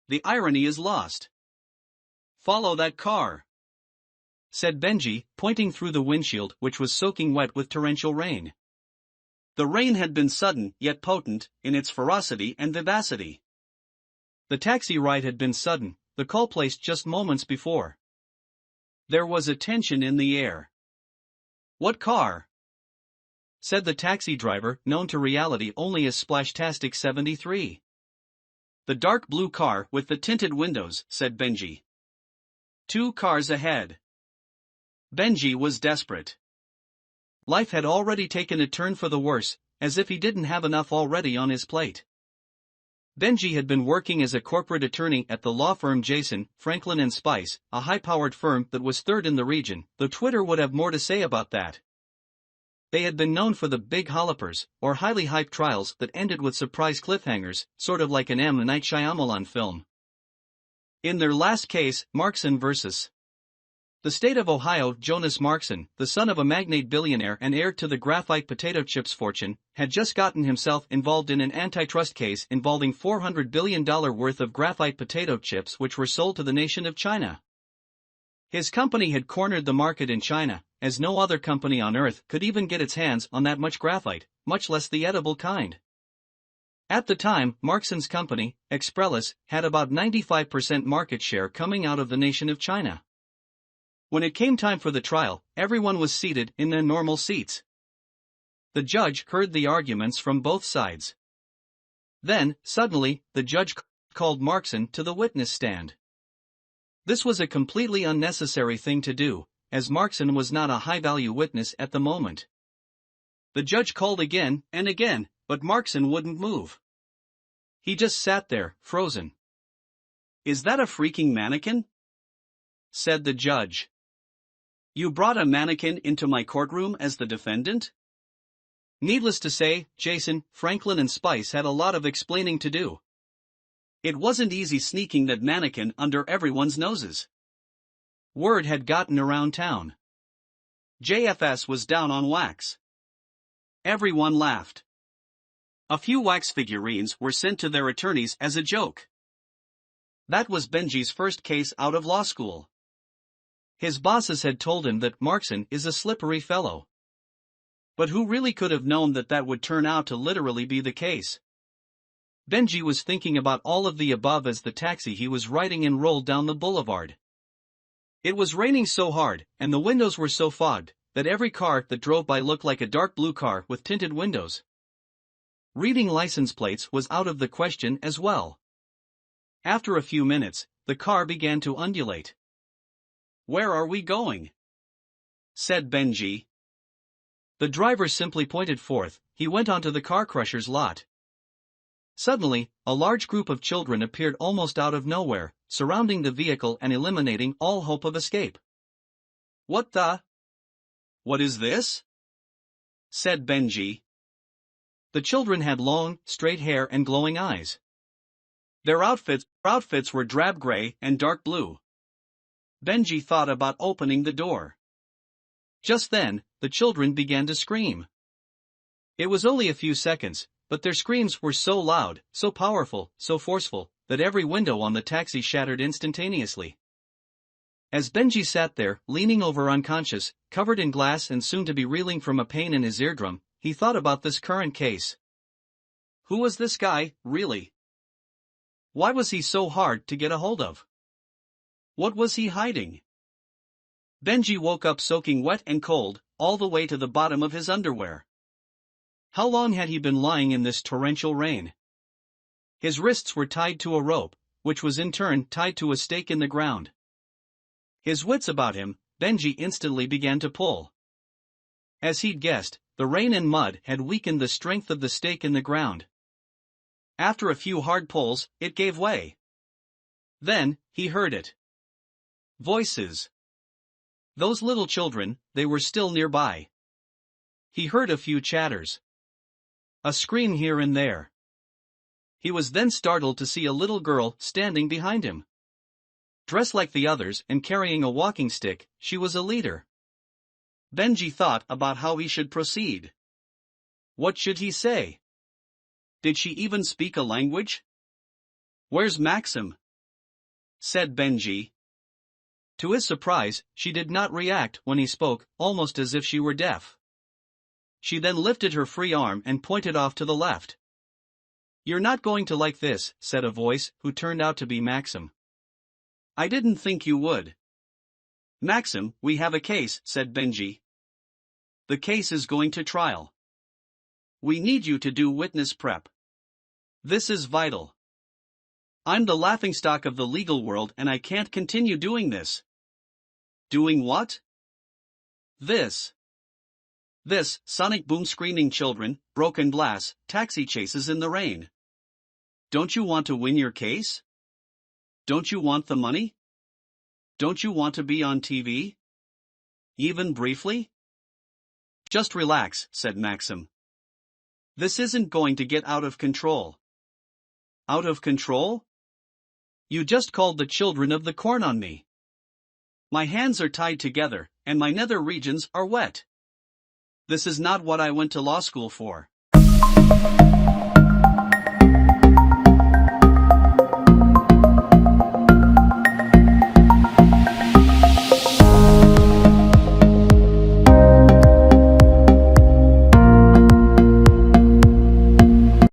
The irony is lost. Follow that car, said Benji, pointing through the windshield which was soaking wet with torrential rain. The rain had been sudden yet potent in its ferocity and vivacity. The taxi ride had been sudden, the call placed just moments before. There was a tension in the air. What car? Said the taxi driver, known to reality only as Splashtastic 73. The dark blue car with the tinted windows, said Benji. 2 cars ahead. Benji was desperate. Life had already taken a turn for the worse, as if he didn't have enough already on his plate. Benji had been working as a corporate attorney at the law firm Jason, Franklin & Spice, a high-powered firm that was third in the region, though Twitter would have more to say about that. They had been known for the big hollopers, or highly hyped trials that ended with surprise cliffhangers, sort of like an M. Night Shyamalan film. In their last case, Markson vs. the state of Ohio, Jonas Markson, the son of a magnate billionaire and heir to the graphite potato chips fortune, had just gotten himself involved in an antitrust case involving $400 billion worth of graphite potato chips which were sold to the nation of China. His company had cornered the market in China, as no other company on earth could even get its hands on that much graphite, much less the edible kind. At the time, Markson's company, Exprellis, had about 95% market share coming out of the nation of China. When it came time for the trial, everyone was seated in their normal seats. The judge heard the arguments from both sides. Then, suddenly, the judge called Markson to the witness stand. This was a completely unnecessary thing to do, as Markson was not a high-value witness at the moment. The judge called again and again, but Markson wouldn't move. He just sat there, frozen. "Is that a freaking mannequin?" said the judge. "You brought a mannequin into my courtroom as the defendant?" Needless to say, Jason, Franklin and Spice had a lot of explaining to do. It wasn't easy sneaking that mannequin under everyone's noses. Word had gotten around town. JFS was down on wax. Everyone laughed. A few wax figurines were sent to their attorneys as a joke. That was Benji's first case out of law school. His bosses had told him that Markson is a slippery fellow. But who really could have known that that would turn out to literally be the case? Benji was thinking about all of the above as the taxi he was riding in rolled down the boulevard. It was raining so hard, and the windows were so fogged, that every car that drove by looked like a dark blue car with tinted windows. Reading license plates was out of the question as well. After a few minutes, the car began to undulate. "Where are we going?" said Benji. The driver simply pointed forth. He went onto the car crusher's lot. Suddenly, a large group of children appeared almost out of nowhere, surrounding the vehicle and eliminating all hope of escape. "What the? What is this?" said Benji. The children had long, straight hair and glowing eyes. Their outfits were drab gray and dark blue. Benji thought about opening the door. Just then, the children began to scream. It was only a few seconds, but their screams were so loud, so powerful, so forceful, that every window on the taxi shattered instantaneously. As Benji sat there, leaning over unconscious, covered in glass and soon to be reeling from a pain in his eardrum, he thought about this current case. Who was this guy, really? Why was he so hard to get a hold of? What was he hiding? Benji woke up soaking wet and cold, all the way to the bottom of his underwear. How long had he been lying in this torrential rain? His wrists were tied to a rope, which was in turn tied to a stake in the ground. His wits about him, Benji instantly began to pull. As he'd guessed, the rain and mud had weakened the strength of the stake in the ground. After a few hard pulls, it gave way. Then, he heard it. Voices. Those little children, they were still nearby. He heard a few chatters. A scream here and there. He was then startled to see a little girl standing behind him. Dressed like the others and carrying a walking stick, she was a leader. Benji thought about how he should proceed. What should he say? Did she even speak a language? Where's Maxim? said Benji. To his surprise, she did not react when he spoke, almost as if she were deaf. She then lifted her free arm and pointed off to the left. "You're not going to like this," said a voice, who turned out to be Maxim. "I didn't think you would." "Maxim, we have a case," said Benji. "The case is going to trial. We need you to do witness prep. This is vital. I'm the laughingstock of the legal world and I can't continue doing this." "Doing what?" This, sonic boom, screaming children, broken glass, taxi chases in the rain. Don't you want to win your case? Don't you want the money? Don't you want to be on TV? Even briefly?" "Just relax," said Maxim. "This isn't going to get out of control." "Out of control? You just called the children of the corn on me. My hands are tied together, and my nether regions are wet. This is not what I went to law school for."